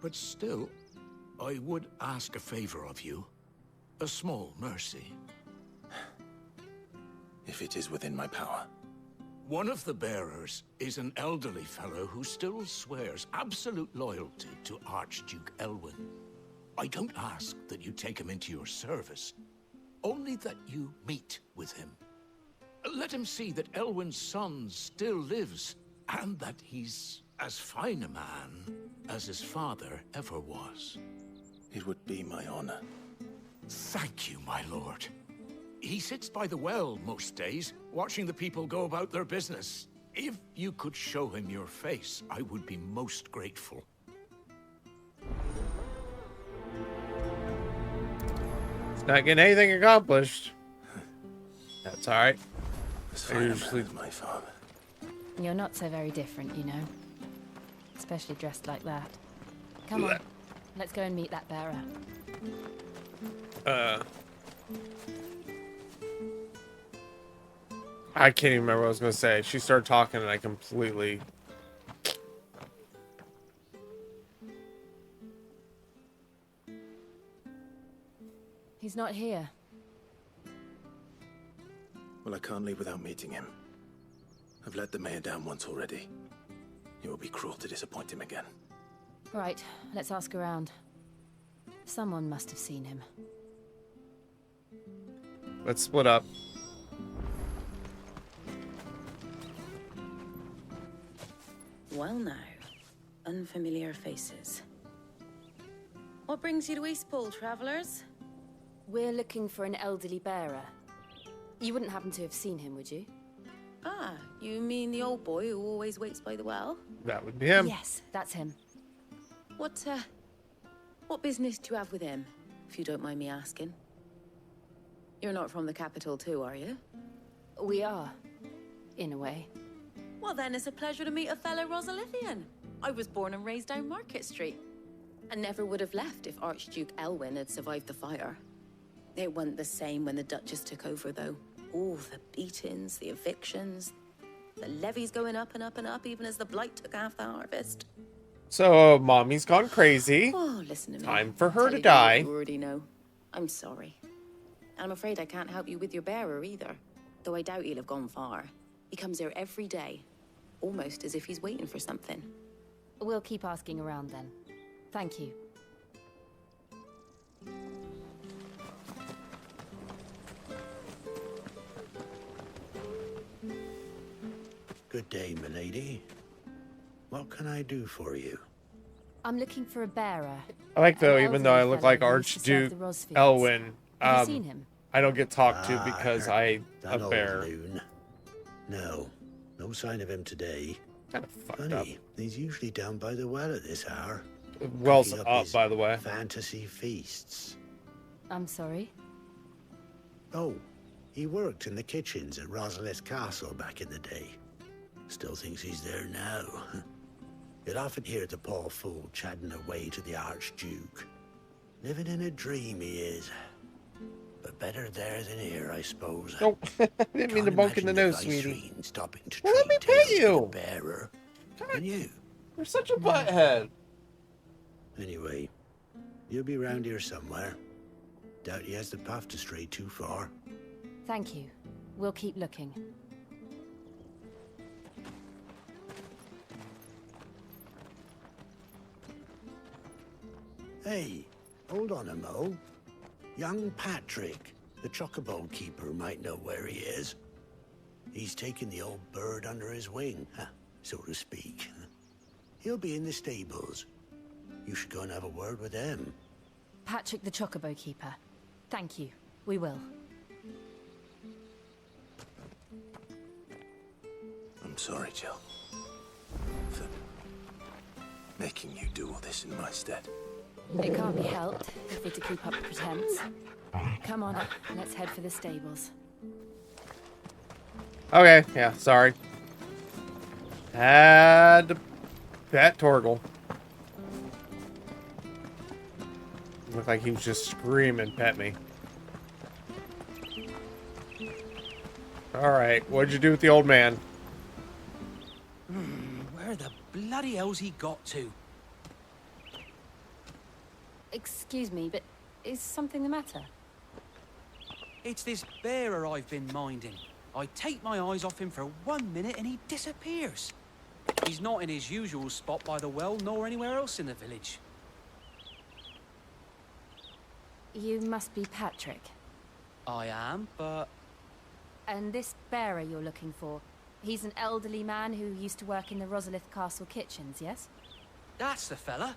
Speaker 16: But still, I would ask a favor of you. A small mercy.
Speaker 2: If it is within my power.
Speaker 16: One of the bearers is an elderly fellow who still swears absolute loyalty to Archduke Elwyn. I don't ask that you take him into your service, only that you meet with him. Let him see that Elwyn's son still lives, and that he's as fine a man as his father ever was.
Speaker 2: It would be my honor.
Speaker 16: Thank you, my lord. He sits by the well most days, watching the people go about their business. If you could show him your face, I would be most grateful.
Speaker 1: It's not getting anything accomplished. That's all right.
Speaker 2: I usually my father.
Speaker 13: You're not so very different, you know. Especially dressed like that. Come on, let's go and meet that bearer.
Speaker 1: I can't even remember what I was going to say. She started talking and I completely...
Speaker 15: He's not here.
Speaker 2: Well, I can't leave without meeting him. I've let the mayor down once already. It would be cruel to disappoint him again.
Speaker 15: Right, let's ask around. Someone must have seen him.
Speaker 1: Let's split up.
Speaker 17: Well now, unfamiliar faces. What brings you to Eastpool, travelers?
Speaker 15: We're looking for an elderly bearer. You wouldn't happen to have seen him, would you?
Speaker 17: Ah, you mean the old boy who always waits by the well?
Speaker 1: That would be him.
Speaker 15: Yes, that's him.
Speaker 17: What business do you have with him, if you don't mind me asking? You're not from the capital too, are you?
Speaker 15: We are, in a way.
Speaker 17: Well then, it's a pleasure to meet a fellow Rosalithian. I was born and raised down Market Street. And never would have left if Archduke Elwyn had survived the fire. It wasn't the same when the Duchess took over, though. All the beatings, the evictions, the levies going up and up and up, even as the blight took half the harvest.
Speaker 1: So, Mommy's gone crazy.
Speaker 17: Oh, listen to me.
Speaker 1: Time for her
Speaker 17: Tell
Speaker 1: to
Speaker 17: you
Speaker 1: die.
Speaker 17: what you already know. I'm sorry. And I'm afraid I can't help you with your bearer either. Though I doubt he'll have gone far. He comes here every day. Almost as if he's waiting for something.
Speaker 15: We'll keep asking around then. Thank you.
Speaker 18: Good day, milady. What can I do for you?
Speaker 15: I'm looking for a bearer.
Speaker 1: I like though,
Speaker 15: An
Speaker 1: even though I
Speaker 15: elderly
Speaker 1: look like
Speaker 15: fellow who used to serve
Speaker 1: Archduke
Speaker 15: the Rosfields.
Speaker 1: Elwyn,
Speaker 15: Have you seen him?
Speaker 1: I don't get talked to because I a
Speaker 18: That old
Speaker 1: bear.
Speaker 18: loon. No, no sign of him today.
Speaker 1: Kind of fucked
Speaker 18: Funny,
Speaker 1: up.
Speaker 18: he's usually down by the well at this hour.
Speaker 1: Well's
Speaker 18: cooking
Speaker 1: up,
Speaker 18: his
Speaker 1: by the way.
Speaker 18: Fantasy feasts.
Speaker 15: I'm sorry.
Speaker 18: Oh, he worked in the kitchens at Rosalith Castle back in the day. Still thinks he's there now. You'd often hear the poor fool chatting away to the Archduke. Living in a dream he is. But better there than here, I suppose.
Speaker 1: No, I didn't mean to bunk in the nose, sweetie.
Speaker 18: Stopping to
Speaker 1: Well, let me pay you.
Speaker 18: Bearer. And you?
Speaker 1: You're such a butthead.
Speaker 18: Anyway, you'll be round here somewhere. Doubt he has the path to stray too far.
Speaker 15: Thank you. We'll keep looking.
Speaker 18: Hey, hold on a mo. Young Patrick, the chocobo keeper, might know where he is. He's taken the old bird under his wing, so to speak. He'll be in the stables. You should go and have a word with him.
Speaker 15: Patrick the Chocobo Keeper. Thank you. We will.
Speaker 2: I'm sorry, Jill. For making you do all this in my stead.
Speaker 15: It can't be helped if we're to keep up the pretense. Come on, let's head for the stables.
Speaker 1: Okay, yeah, sorry. Had to pet Torgal. Looked like he was just screaming, pet me. Alright, what'd you do with the old man?
Speaker 19: Where the bloody hell's he got to?
Speaker 15: Excuse me, but is something the matter?
Speaker 19: It's this bearer I've been minding. I take my eyes off him for 1 minute and he disappears. He's not in his usual spot by the well, nor anywhere else in the village.
Speaker 15: You must be Patrick.
Speaker 19: I am, but...
Speaker 15: And this bearer you're looking for, he's an elderly man who used to work in the Rosalith Castle kitchens, yes?
Speaker 19: That's the fella.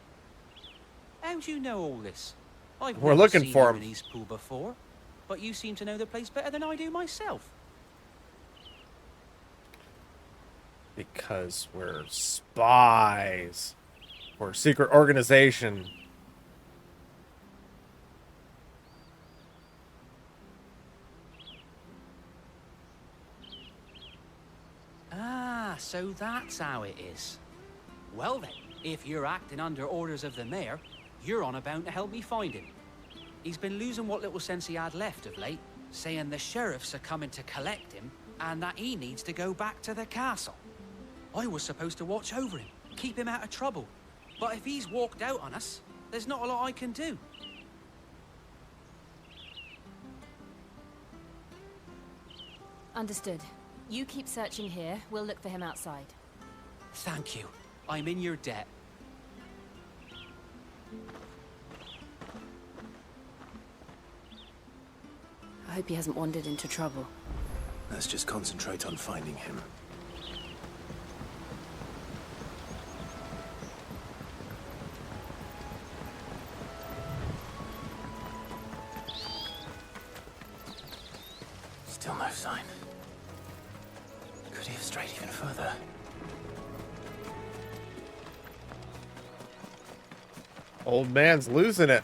Speaker 19: How do you know all this? I've
Speaker 1: We're
Speaker 19: never
Speaker 1: looking
Speaker 19: seen
Speaker 1: for
Speaker 19: him
Speaker 1: him.
Speaker 19: in Eastpool before, but you seem to know the place better than I do myself.
Speaker 1: Because we're spies. We're a secret organization.
Speaker 19: Ah, so that's how it is. Well then, if you're acting under orders of the mayor, you're on about to help me find him. He's been losing what little sense he had left of late, saying the sheriffs are coming to collect him and that he needs to go back to the castle. I was supposed to watch over him, keep him out of trouble. But if he's walked out on us, there's not a lot I can do.
Speaker 13: Understood. You keep searching here. We'll look for him outside.
Speaker 19: Thank you. I'm in your debt.
Speaker 4: I hope he hasn't wandered into trouble.
Speaker 2: Let's just concentrate on finding him. Still no sign. Could he have strayed even further?
Speaker 1: Old man's losing it.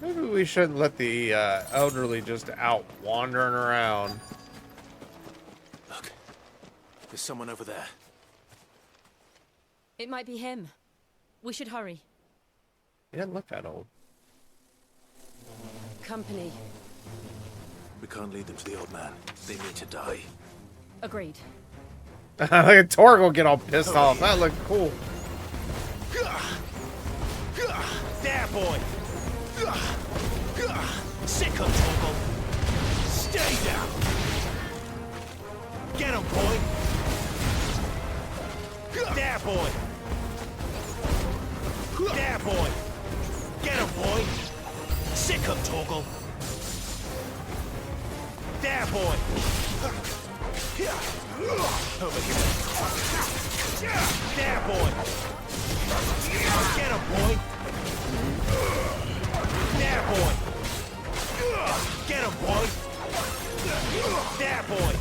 Speaker 1: Maybe we shouldn't let the elderly just out wandering around.
Speaker 2: Look, there's someone over there.
Speaker 13: It might be him. We should hurry.
Speaker 1: He doesn't look that old.
Speaker 4: Company.
Speaker 2: We can't lead them to the old man. They need to die.
Speaker 13: Agreed.
Speaker 1: Look at Torgal get all pissed off. That looked cool.
Speaker 20: There, boy. Sick of Torgal. Stay down. Get him, boy. There, boy. There, boy. Get him, boy. Sick of Torgal. There, boy. Over here. There, boy. Get him, boy. There, boy. Get him, boy. There, boy.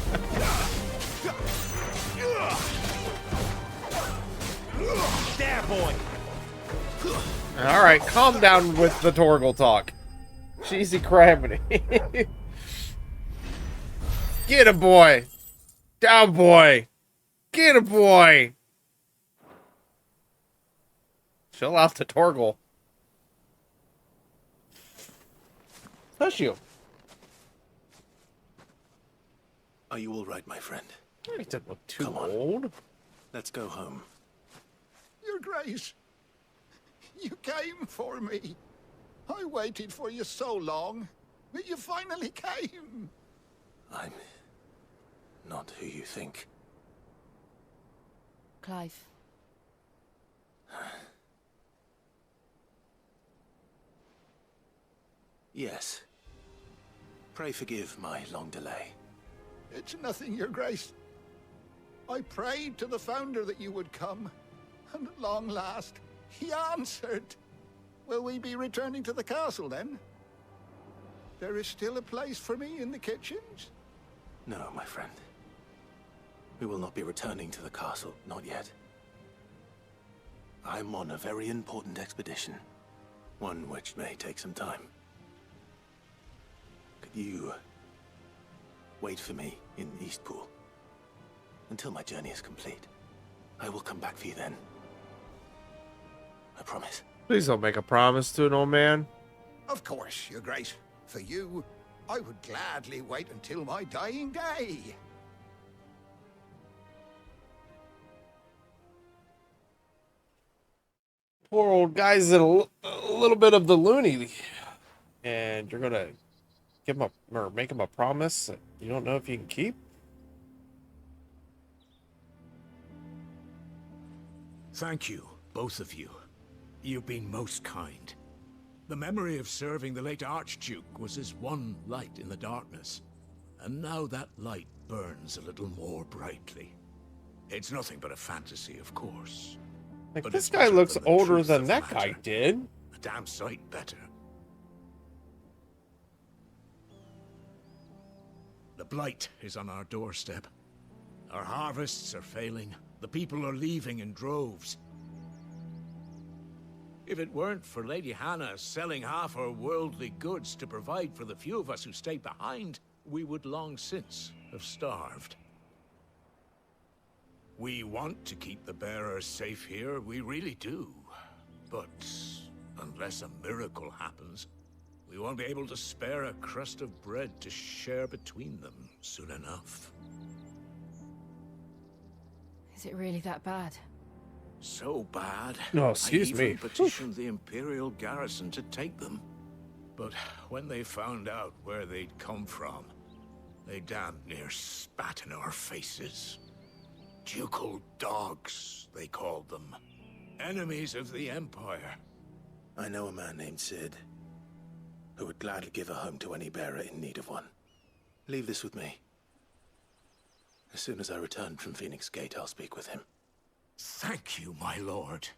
Speaker 20: There, boy.
Speaker 1: All right, calm down with the Torgal talk. Cheesy crammity. Get a boy. Down, boy. Get a boy. Chill out the Torgal. Hush you.
Speaker 2: Are you all right, my friend?
Speaker 1: He didn't look too old.
Speaker 2: Let's go home.
Speaker 3: Your Grace, you came for me. I waited for you so long, but you finally came.
Speaker 2: I'm not who you think.
Speaker 4: Clive.
Speaker 2: Yes. Pray forgive my long delay.
Speaker 3: It's nothing, Your Grace. I prayed to the Founder that you would come, and at long last, he answered. Will we be returning to the castle, then? There is still a place for me in the kitchens?
Speaker 2: No, my friend. We will not be returning to the castle, not yet. I'm on a very important expedition. One which may take some time. Could you wait for me in Eastpool until my journey is complete? I will come back for you then. I promise.
Speaker 1: Please don't make a promise to an old man.
Speaker 3: Of course, Your Grace. For you, I would gladly wait until my dying day.
Speaker 1: Poor old guy's in a little bit of the loony. And you're gonna give him or make him a promise that you don't know if you can keep?
Speaker 16: Thank you, both of you. You've been most kind. The memory of serving the late Archduke was as one light in the darkness, and now that light burns a little more brightly. It's nothing but a fantasy, of course.
Speaker 1: Like,
Speaker 16: but
Speaker 1: this
Speaker 16: it's
Speaker 1: guy
Speaker 16: better
Speaker 1: looks
Speaker 16: than the
Speaker 1: older
Speaker 16: truth
Speaker 1: than
Speaker 16: of
Speaker 1: that
Speaker 16: the
Speaker 1: guy
Speaker 16: matter.
Speaker 1: did.
Speaker 16: A damn sight better. The blight is on our doorstep. Our harvests are failing. The people are leaving in droves. If it weren't for Lady Hannah selling half her worldly goods to provide for the few of us who stayed behind, we would long since have starved. We want to keep the bearers safe here, we really do. But unless a miracle happens, we won't be able to spare a crust of bread to share between them soon enough.
Speaker 15: Is it really that bad?
Speaker 16: So bad.
Speaker 1: No, excuse
Speaker 16: I
Speaker 1: me.
Speaker 16: even petitioned the Imperial garrison to take them. But when they found out where they'd come from, they damn near spat in our faces. Ducal dogs, they called them. Enemies of the Empire.
Speaker 2: I know a man named Sid, who would gladly give a home to any bearer in need of one. Leave this with me. As soon as I return from Phoenix Gate, I'll speak with him.
Speaker 16: Thank you, my lord.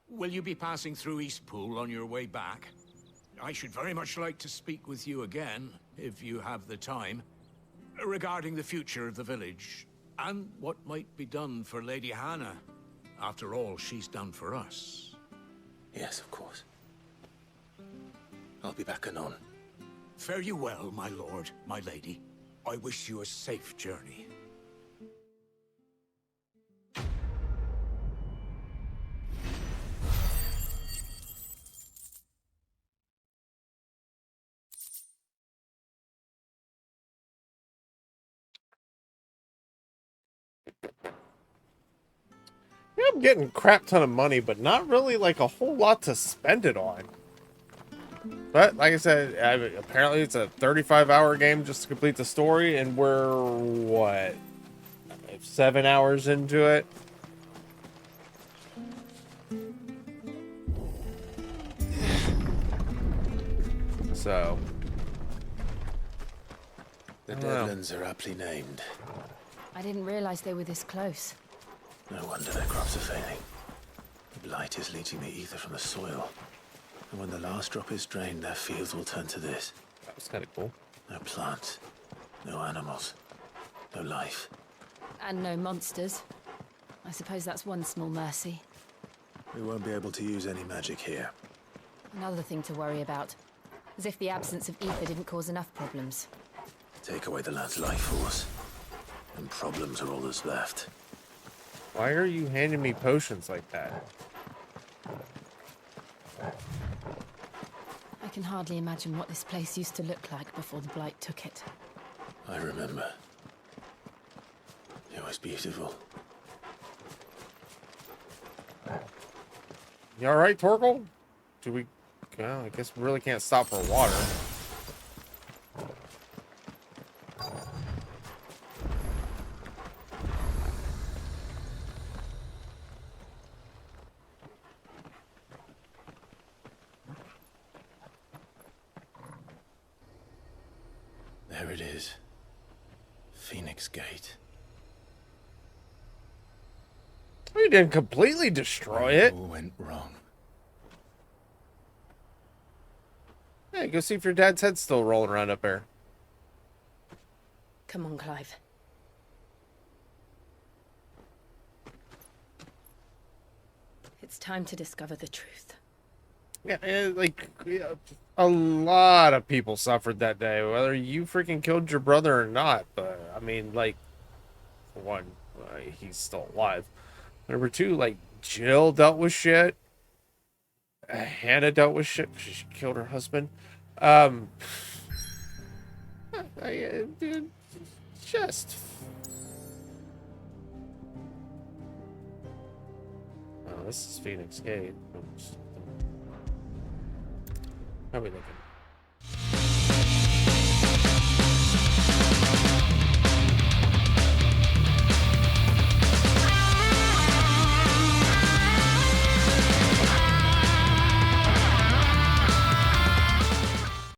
Speaker 16: Will you be passing through Eastpool on your way back? I should very much like to speak with you again, if you have the time, regarding the future of the village, and what might be done for Lady Hannah. After all she's done for us.
Speaker 2: Yes, of course. I'll be back anon.
Speaker 16: Fare you well, my lord, my lady. I wish you a safe journey.
Speaker 1: Yeah, I'm getting a crap ton of money, but not really like a whole lot to spend it on. But like I said, apparently it's a 35-hour game just to complete the story, and we're what, 7 hours into it. So
Speaker 2: The Deadlands are aptly named.
Speaker 15: I didn't realize they were this close.
Speaker 2: No wonder their crops are failing. The blight is leaching the ether from the soil. And when the last drop is drained, their fields will turn to this.
Speaker 1: That was kind of cool.
Speaker 2: No plants, no animals, no life.
Speaker 15: And no monsters. I suppose that's one small mercy.
Speaker 2: We won't be able to use any magic here.
Speaker 15: Another thing to worry about. As if the absence of ether didn't cause enough problems.
Speaker 2: Take away the lad's life force, and problems are all that's left.
Speaker 1: Why are you handing me potions like that?
Speaker 15: I can hardly imagine what this place used to look like before the Blight took it.
Speaker 2: I remember. It was beautiful.
Speaker 1: You alright, Torkel? Do we... Well, I guess we really can't stop for water.
Speaker 2: There it is. Phoenix Gate.
Speaker 1: We didn't completely destroy it.
Speaker 2: All went wrong.
Speaker 1: Hey, go see if your dad's head's still rolling around up there.
Speaker 15: Come on, Clive. It's time to discover the truth.
Speaker 1: Yeah, like, a lot of people suffered that day, whether you freaking killed your brother or not. But, I mean, like, for one, he's still alive. Number two, like, Jill dealt with shit. Hannah dealt with shit. She killed her husband. Dude, just... Oh, this is Phoenix Gate. How are we looking?